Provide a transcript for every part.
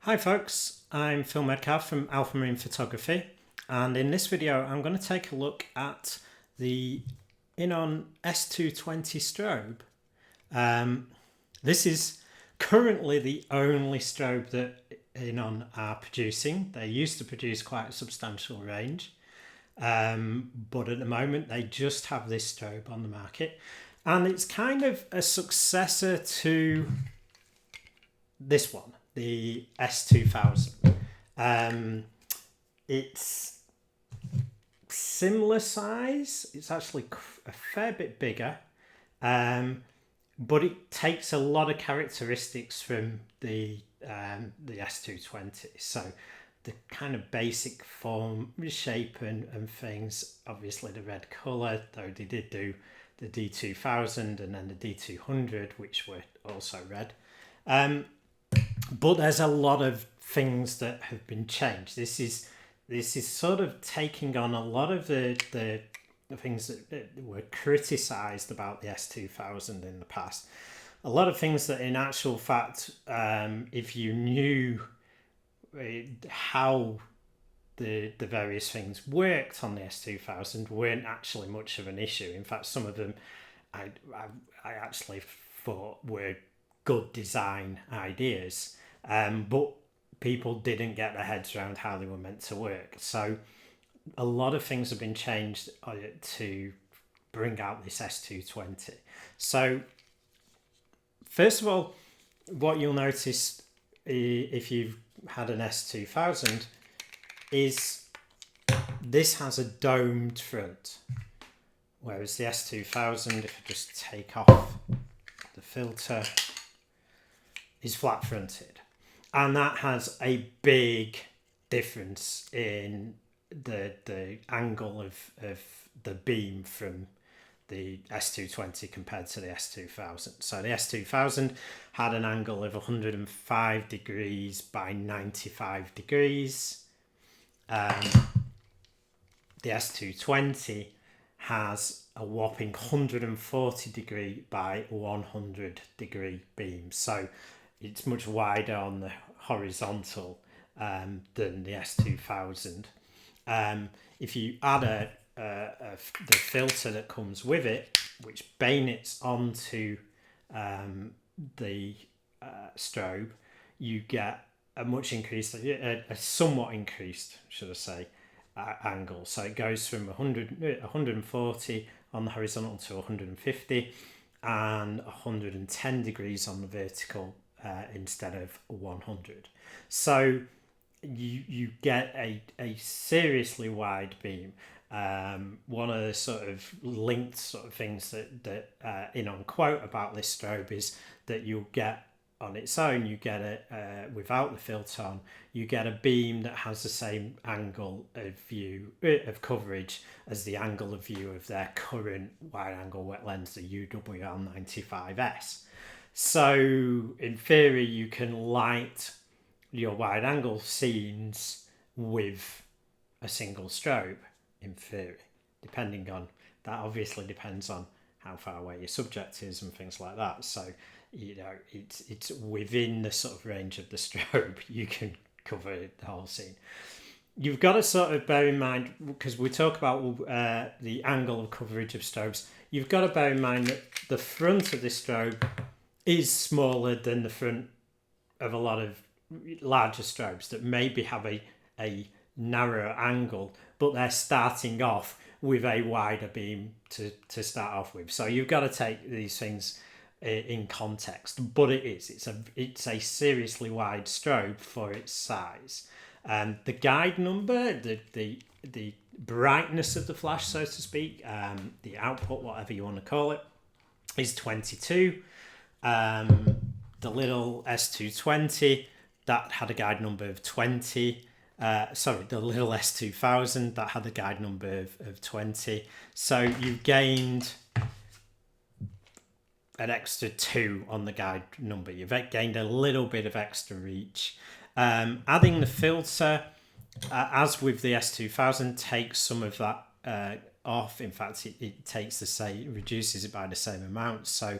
Hi folks, I'm Phil Medcalf from Alpha Marine Photography, and in this video I'm going to take a look at the INON S220 Strobe. This is currently the only strobe that INON are producing. They used to produce quite a substantial range, but at the moment they just have this strobe on the market, and it's kind of a successor to this one, the S2000. It's similar size. It's actually a fair bit bigger, but it takes a lot of characteristics from the S220. So the kind of basic form, shape, and things. Obviously, the red color, though they did do the D2000 and then the D200, which were also red. But there's a lot of things that have been changed. This is sort of taking on a lot of the things that were criticised about the S2000 in the past. A lot of things that in actual fact, if you knew how the various things worked on the S2000, weren't actually much of an issue. In fact, some of them I actually thought were good design ideas, but people didn't get their heads around how they were meant to work. So a lot of things have been changed to bring out this S220. So first of all, what you'll notice if you've had an S2000 is this has a domed front, whereas the S2000, if I just take off the filter, is flat fronted, and that has a big difference in the angle of the beam from the S220 compared to the S2000. So the S2000 had an angle of 105 degrees by 95 degrees. The S220 has a whopping 140 degree by 100 degree beam. So it's much wider on the horizontal than the S2000. If you add the filter that comes with it, which bayonets onto the strobe, you get a much increased, a somewhat increased, should I say, angle. So it goes from 140 on the horizontal to 150 and 110 degrees on the vertical instead of 100. So you get a seriously wide beam. One of the sort of linked sort of things that INON quote about this strobe is that you'll get on its own, you get it without the filter on, you get a beam that has the same angle of view of coverage as the angle of view of their current wide angle wet lens, the UWL95S. So in theory, you can light your wide angle scenes with a single strobe, in theory, depending on that. Obviously depends on how far away your subject is and things like that. So, you know, it's within the sort of range of the strobe, you can cover the whole scene. You've got to sort of bear in mind, because we talk about the angle of coverage of strobes, you've got to bear in mind that the front of this strobe is smaller than the front of a lot of larger strobes that maybe have a narrower angle, but they're starting off with a wider beam to start off with. So you've got to take these things in context, but it's a seriously wide strobe for its size. The guide number, the brightness of the flash, so to speak, the output, whatever you want to call it, is 22. The little S220 that had a guide number of 20. The little S2000 that had a guide number of 20. So you gained an extra 2 on the guide number. You've gained a little bit of extra reach. Adding the filter, as with the S2000, takes some of that off. In fact, it reduces it by the same amount. So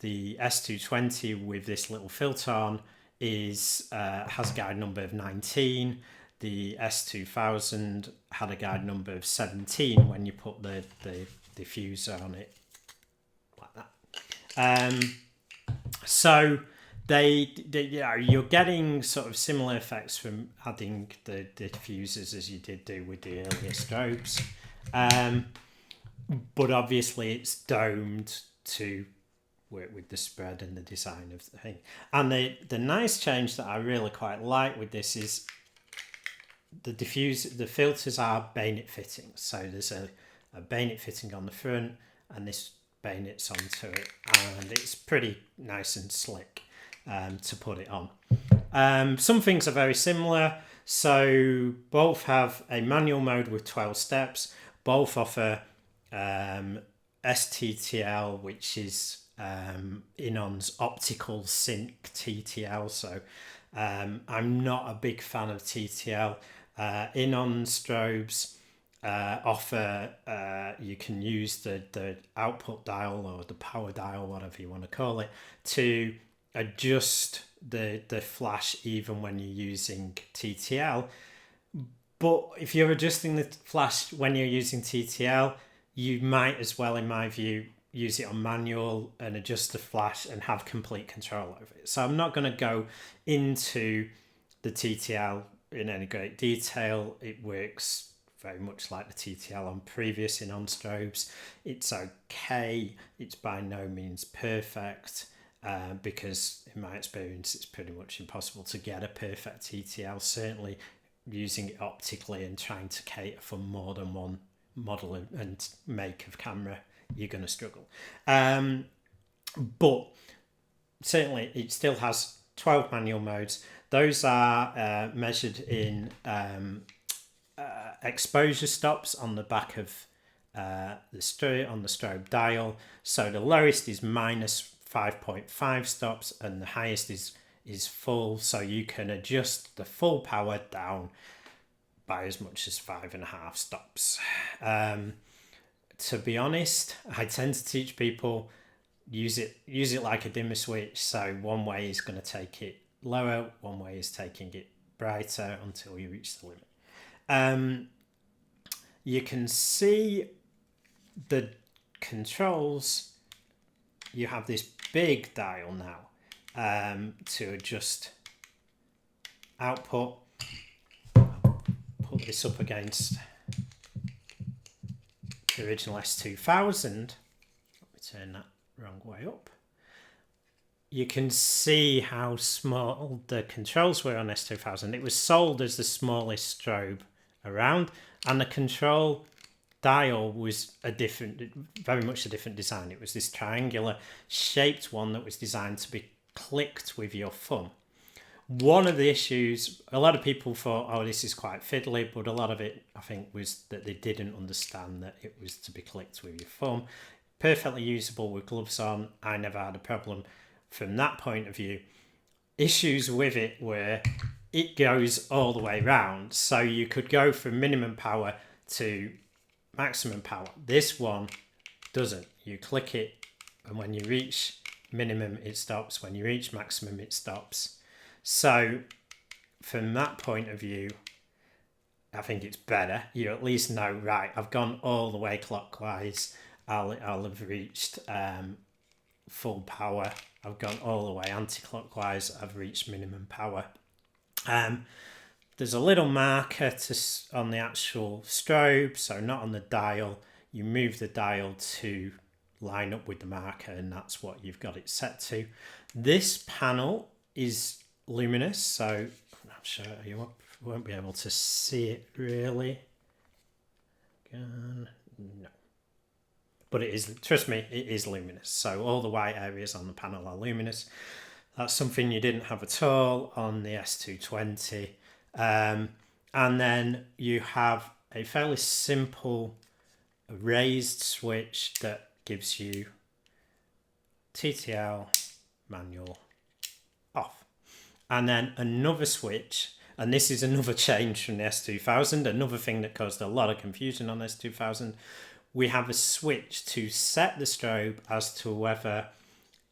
the S220 with this little filter on has a guide number of 19. The S2000 had a guide number of 17 when you put the diffuser on it like that. So you're getting sort of similar effects from adding the diffusers as you did do with the earlier strobes, but obviously it's domed to work with the spread and the design of the thing. And the nice change that I really quite like with this is the filters are bayonet fittings. So there's a bayonet fitting on the front, and this bayonets onto it, and it's pretty nice and slick to put it on. Some things are very similar. So both have a manual mode with 12 steps. Both offer STTL, which is INON's optical sync TTL. So I'm not a big fan of TTL. INON strobes offer you can use the output dial or the power dial, whatever you want to call it, to adjust the flash even when you're using TTL. But if you're adjusting the flash when you're using TTL, you might as well, in my view, use it on manual and adjust the flash and have complete control over it. So I'm not going to go into the TTL in any great detail. It works very much like the TTL on previous INON strobes. It's okay. It's by no means perfect because in my experience it's pretty much impossible to get a perfect TTL, certainly using it optically and trying to cater for more than one model and make of camera. You're going to struggle. But certainly it still has 12 manual modes. Those are measured in exposure stops on the back of the strobe dial. So the lowest is minus 5.5 stops and the highest is full. So you can adjust the full power down by as much as 5.5 stops. To be honest, I tend to teach people use it like a dimmer switch. So one way is going to take it lower, one way is taking it brighter until you reach the limit. You can see the controls. You have this big dial now to adjust output. Put this up against the original S2000. Let me turn that wrong way up. You can see how small the controls were on S2000. It was sold as the smallest strobe around, and the control dial was very much a different design. It was this triangular shaped one that was designed to be clicked with your thumb. One of the issues, a lot of people thought, oh, this is quite fiddly, but a lot of it, I think, was that they didn't understand that it was to be clicked with your thumb. Perfectly usable with gloves on. I never had a problem from that point of view. Issues with it were it goes all the way round. So you could go from minimum power to maximum power. This one doesn't. You click it, and when you reach minimum, it stops. When you reach maximum, it stops. So from that point of view, I think it's better. You at least know, right, I've gone all the way clockwise. I'll have reached full power. I've gone all the way anti-clockwise. I've reached minimum power. There's a little marker on the actual strobe, so not on the dial. You move the dial to line up with the marker, and that's what you've got it set to. This panel is luminous, so I'm not sure you won't be able to see it really. No. But it is, trust me, it is luminous. So all the white areas on the panel are luminous. That's something you didn't have at all on the S220. And then you have a fairly simple raised switch that gives you TTL, manual, off. And then another switch, and this is another change from the S2000, another thing that caused a lot of confusion on S2000. We have a switch to set the strobe as to whether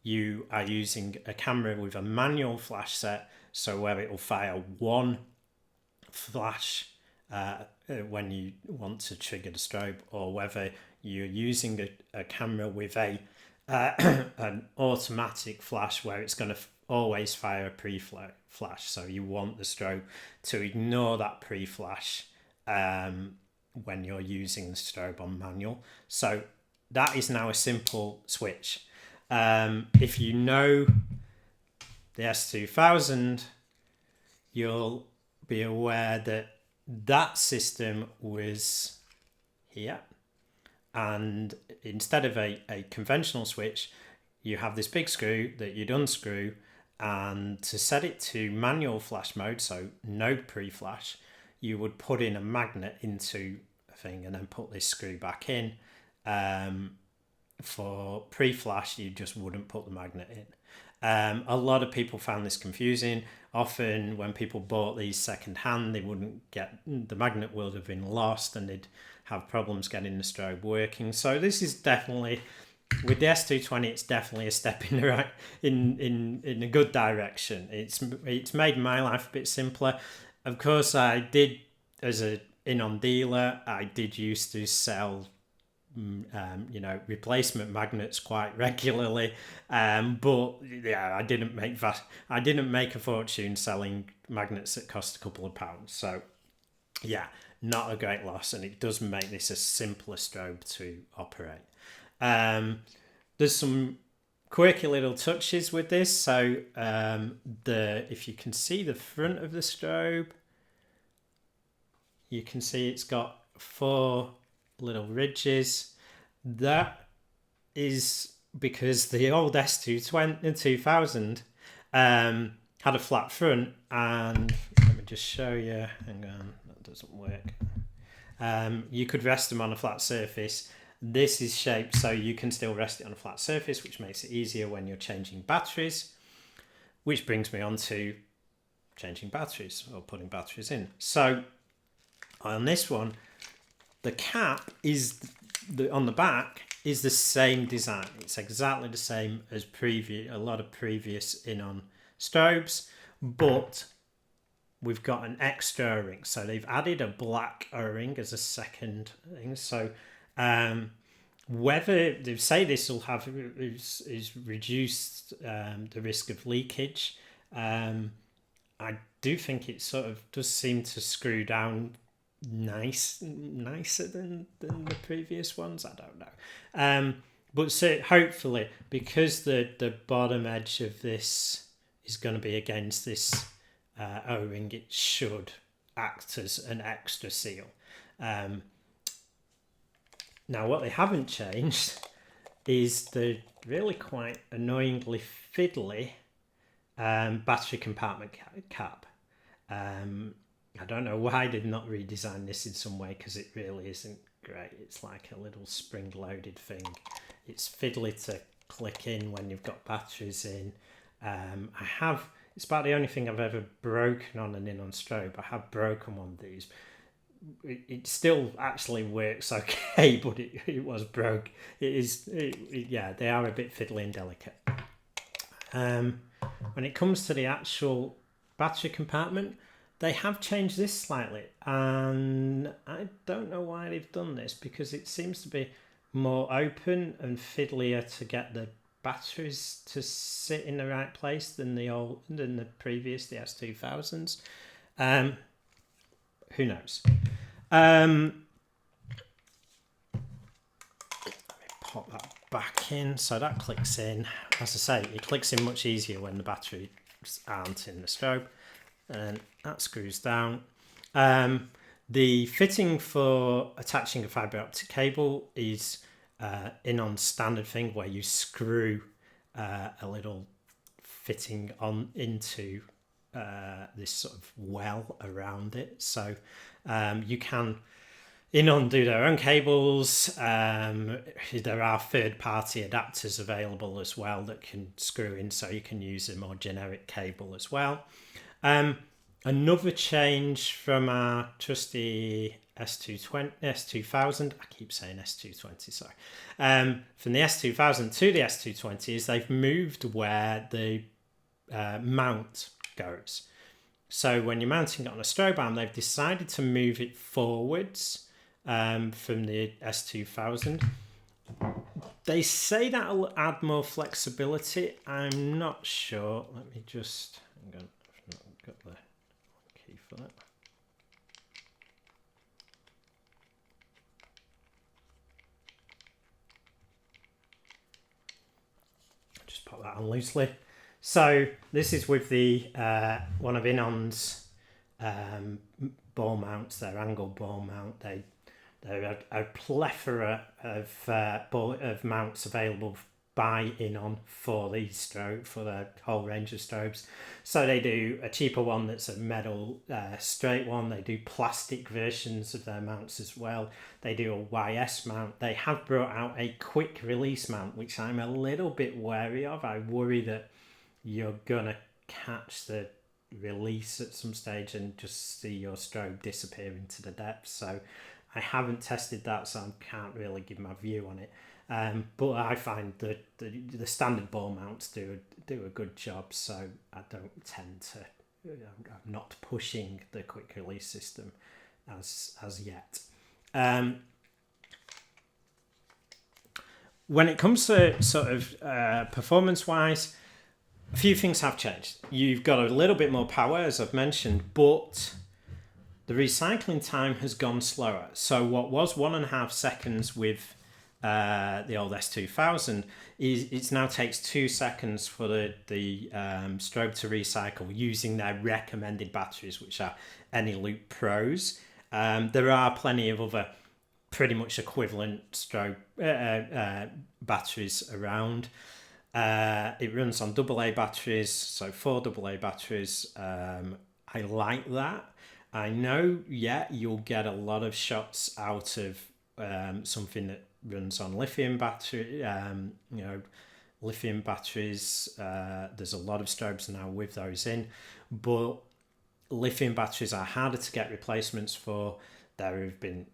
you are using a camera with a manual flash set, so where it will fire one flash when you want to trigger the strobe, or whether you're using a camera with a an automatic flash where it's going to always fire a pre-flash. So you want the strobe to ignore that pre-flash when you're using the strobe on manual. So that is now a simple switch. If you know the S2000, you'll be aware that that system was here, and instead of a conventional switch, you have this big screw that you'd unscrew, and to set it to manual flash mode, so no pre-flash, you would put in a magnet into a thing and then put this screw back in. For pre-flash, you just wouldn't put the magnet in. A lot of people found this confusing. Often when people bought these second-hand, they wouldn't get, the magnet would have been lost and they'd have problems getting the strobe working. So this is definitely, with the S220, it's definitely a step in the right, in a good direction. It's made my life a bit simpler. Of course, I did, as a INON dealer, I did used to sell replacement magnets quite regularly, but yeah, I didn't make a fortune selling magnets that cost a couple of pounds. So yeah, not a great loss, and it does make this a simpler strobe to operate. There's some quirky little touches with this. So if you can see the front of the strobe, you can see it's got 4 little ridges. That is because the old S2000 had a flat front, and let me just show you. Hang on, that doesn't work. You could rest them on a flat surface. This is shaped so you can still rest it on a flat surface, which makes it easier when you're changing batteries, which brings me on to changing batteries or putting batteries in. So on this one, the cap is on the back is the same design. It's exactly the same as a lot of previous INON strobes, but we've got an extra O-ring. So they've added a black O-ring as a second thing. So whether they say this will have is reduced the risk of leakage, I do think it sort of does seem to screw down nicer than the previous ones. I don't know, but so hopefully, because the bottom edge of this is going to be against this O-ring, it should act as an extra seal. Now what they haven't changed is the really quite annoyingly fiddly battery compartment cap. I don't know why they've not redesigned this in some way, because it really isn't great. It's like a little spring-loaded thing. It's fiddly to click in when you've got batteries in. It's about the only thing I've ever broken on an INON strobe. I have broken one of these. It still actually works okay, but it was broke. Yeah, they are a bit fiddly and delicate. When it comes to the actual battery compartment, they have changed this slightly, and I don't know why they've done this, because it seems to be more open and fiddlier to get the batteries to sit in the right place than the previous, the S2000s. Who knows? Let me pop that back in. So that clicks in. As I say, it clicks in much easier when the batteries aren't in the strobe. And that screws down. The fitting for attaching a fibre optic cable is INON standard thing, where you screw a little fitting on into this sort of well around it. So you can INON do their own cables. There are third-party adapters available as well that can screw in, so you can use a more generic cable as well. Another change from our trusty S2000, I keep saying S220, sorry. From the S2000 to the S220 is they've moved where the mount goes. So when you're mounting it on a strobe arm, they've decided to move it forwards from the S2000. They say that'll add more flexibility. I'm not sure. Let me just, hang on, I've not got the key for that. Just pop that on loosely. So this is with the one of INON's ball mounts, their angle ball mount. There are a plethora of mounts available by INON for these strobe, for the whole range of strobes. So they do a cheaper one that's a metal straight one. They do plastic versions of their mounts as well. They do a YS mount. They have brought out a quick release mount, which I'm a little bit wary of. I worry that you're gonna catch the release at some stage and just see your strobe disappear into the depths. So I haven't tested that, so I can't really give my view on it. But I find that the standard ball mounts do a good job, so I don't tend to. I'm not pushing the quick release system as yet. When it comes to sort of performance wise, a few things have changed. You've got a little bit more power, as I've mentioned, but the recycling time has gone slower. So what was 1.5 seconds with the old S2000 it now takes 2 seconds for the strobe to recycle using their recommended batteries, which are Eneloop Pros. There are plenty of other pretty much equivalent strobe batteries around. It runs on AA batteries, so 4 AA batteries. I like that. I know, you'll get a lot of shots out of something that runs on lithium battery. Lithium batteries. There's a lot of strobes now with those in, but lithium batteries are harder to get replacements for. There have been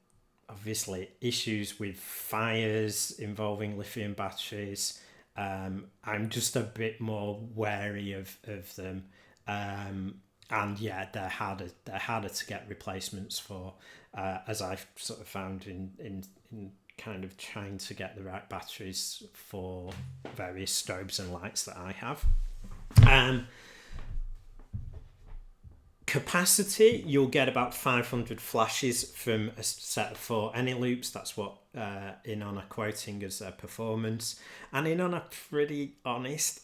obviously issues with fires involving lithium batteries. I'm just a bit more wary of them. And they're harder to get replacements for, as I've sort of found in kind of trying to get the right batteries for various strobes and lights that I have. Capacity, you'll get about 500 flashes from a set of 4 Eneloops. That's what INON are quoting as their performance. And INON are pretty honest.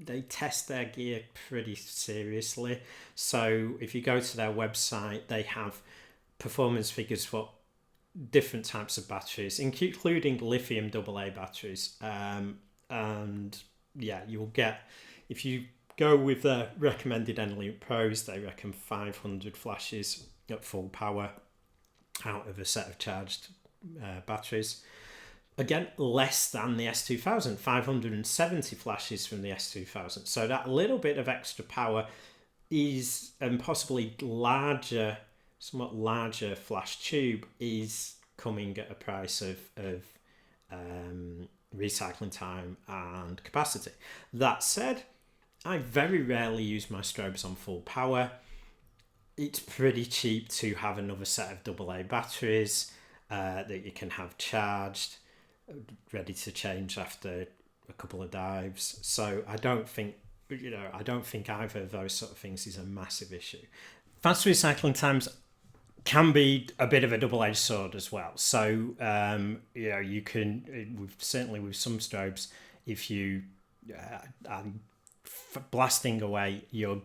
They test their gear pretty seriously. So if you go to their website, they have performance figures for different types of batteries, including lithium AA batteries. You'll get, if you go with the recommended Eneloop Pros, they reckon 500 flashes at full power out of a set of charged batteries. Again, less than the S2000, 570 flashes from the S2000. So that little bit of extra power is, and possibly somewhat larger flash tube is coming at a price of recycling time and capacity. That said, I very rarely use my strobes on full power. It's pretty cheap to have another set of AA batteries that you can have charged, ready to change after a couple of dives. So I don't think either of those sort of things is a massive issue. Fast recycling times can be a bit of a double-edged sword as well. So you can, certainly with some strobes, if you blasting away, you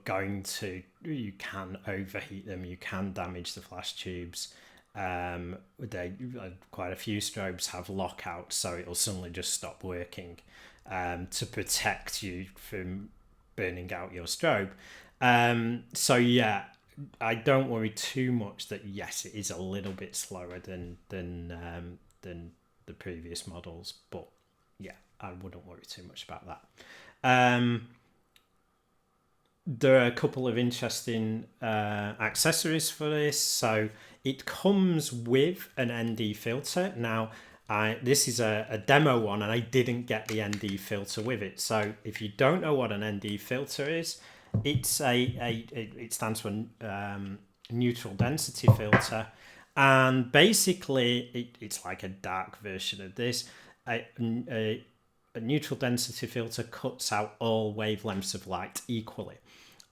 can overheat them, you can damage the flash tubes. Quite a few strobes have lockout, so it'll suddenly just stop working to protect you from burning out your strobe. I don't worry too much that yes, it is a little bit slower than the previous models, but I wouldn't worry too much about that. there are a couple of interesting accessories for this. So it comes with an ND filter. Now, this is a demo one, and I didn't get the ND filter with it. So if you don't know what an ND filter is, it stands for neutral density filter, and basically it's like a dark version of this. A neutral density filter cuts out all wavelengths of light equally.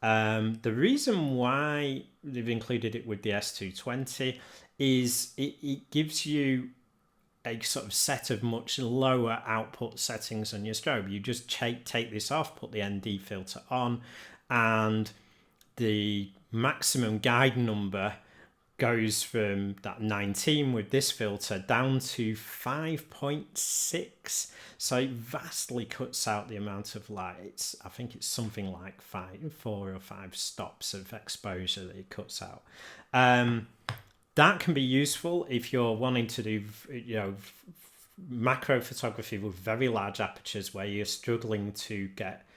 The reason why they've included it with the S220 is it gives you a sort of set of much lower output settings on your strobe. You just take this off, put the ND filter on, and the maximum guide number goes from that 19 with this filter down to 5.6. So it vastly cuts out the amount of light. I think it's something like 4 or 5 stops of exposure that it cuts out. That can be useful if you're wanting to do, macro photography with very large apertures where you're struggling to get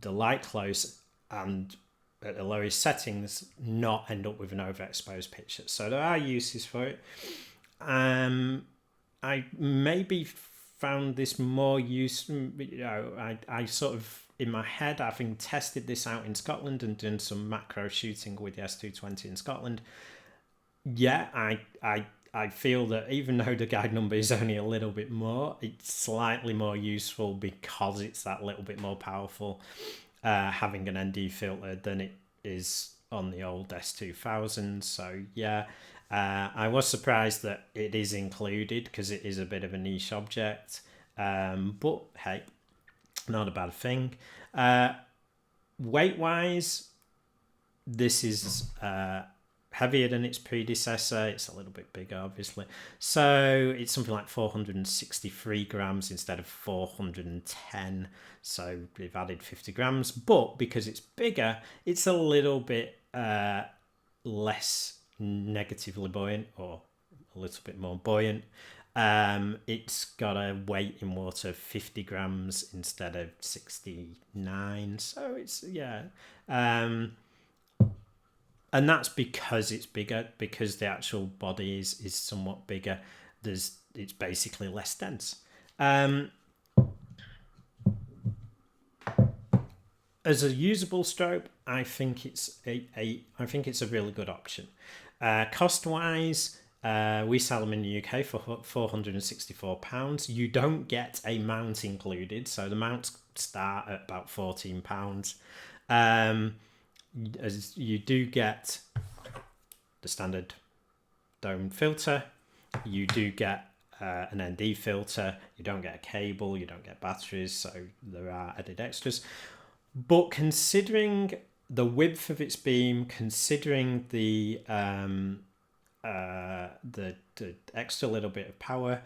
the light close and at the lowest settings not end up with an overexposed picture. So there are uses for it. I maybe found this more useful. I sort of, in my head, having tested this out in Scotland and done some macro shooting with the S220 in Scotland, yeah, I feel that even though the guide number is only a little bit more, it's slightly more useful because it's that little bit more powerful, having an ND filter than it is on the old S2000. So yeah, I was surprised that it is included because it is a bit of a niche object, but hey, not a bad thing. Weight wise, this is heavier than its predecessor. It's a little bit bigger, obviously. So it's something like 463 grams instead of 410. So they've added 50 grams. But because it's bigger, it's a little bit less negatively buoyant, or a little bit more buoyant. It's got a weight in water of 50 grams instead of 69. So it's, yeah. And that's because it's bigger, because the actual body is somewhat bigger. It's basically less dense. As a usable strobe, I think it's a really good option. Cost wise, we sell them in the UK for £464. You don't get a mount included, so the mounts start at about £14. As you do get the standard dome filter, you do get an ND filter, you don't get a cable, you don't get batteries, so there are added extras. But considering the width of its beam, considering the extra little bit of power,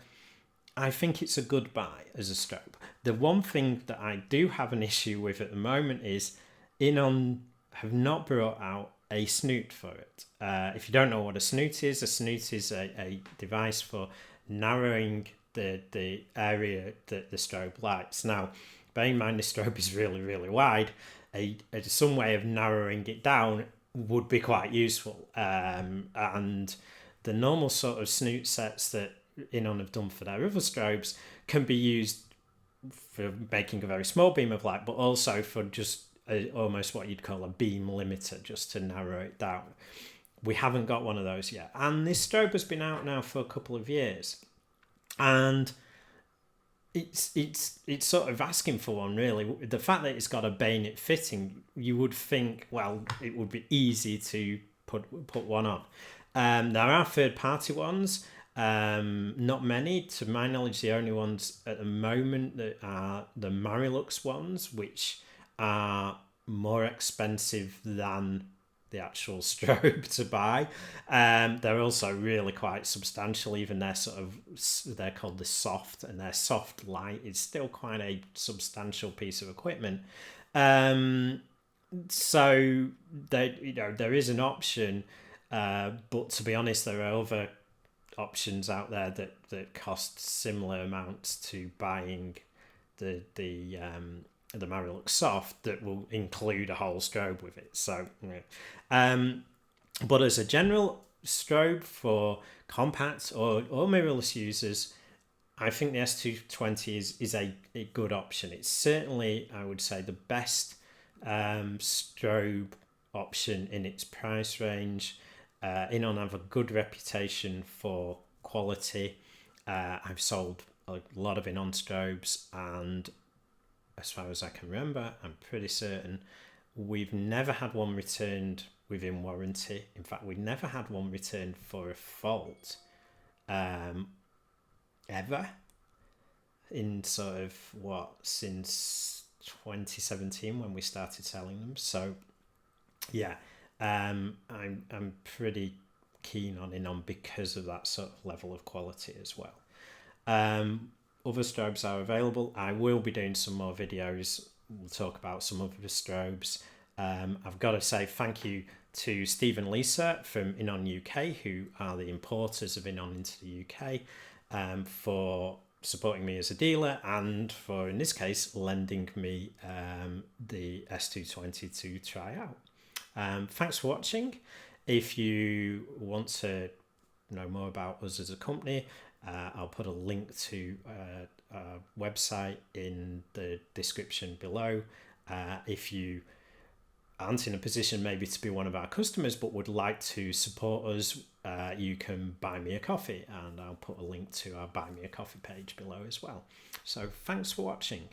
I think it's a good buy as a strobe. The one thing that I do have an issue with at the moment is INON have not brought out a snoot for it. If you don't know what a snoot is a device for narrowing the area that the strobe lights. Now, bear in mind the strobe is really, really wide. Some way of narrowing it down would be quite useful. And the normal sort of snoot sets that INON have done for their other strobes can be used for making a very small beam of light, but also for just almost what you'd call a beam limiter, just to narrow it down. We haven't got one of those yet, and this strobe has been out now for a couple of years, and it's sort of asking for one, really. The fact that it's got a bayonet fitting, you would think, well, it would be easy to put one on. There are third-party ones, not many. To my knowledge, the only ones at the moment that are the Marilux ones, which are more expensive than the actual strobe to buy. They're also really quite substantial. Even they're called the soft, and their soft light is still quite a substantial piece of equipment. So there is an option, but to be honest, there are other options out there that cost similar amounts to buying the the Marilux Soft that will include a whole strobe with it. So, but as a general strobe for compact or mirrorless users, I think the S220 is a good option. It's certainly, I would say, the best strobe option in its price range. INON have a good reputation for quality. I've sold a lot of INON strobes, and as far as I can remember, I'm pretty certain we've never had one returned within warranty. In fact, we never had one returned for a fault ever in sort of since 2017 when we started selling them. So yeah, I'm pretty keen on INON because of that sort of level of quality as well. Other strobes are available. I will be doing some more videos. We'll talk about some other strobes. I've got to say thank you to Steve and Lisa from INON UK, who are the importers of INON into the UK, for supporting me as a dealer, and for, in this case, lending me the S220 to try out. Thanks for watching. If you want to know more about us as a company, I'll put a link to our website in the description below. If you aren't in a position maybe to be one of our customers but would like to support us, you can buy me a coffee, and I'll put a link to our buy me a coffee page below as well. So thanks for watching.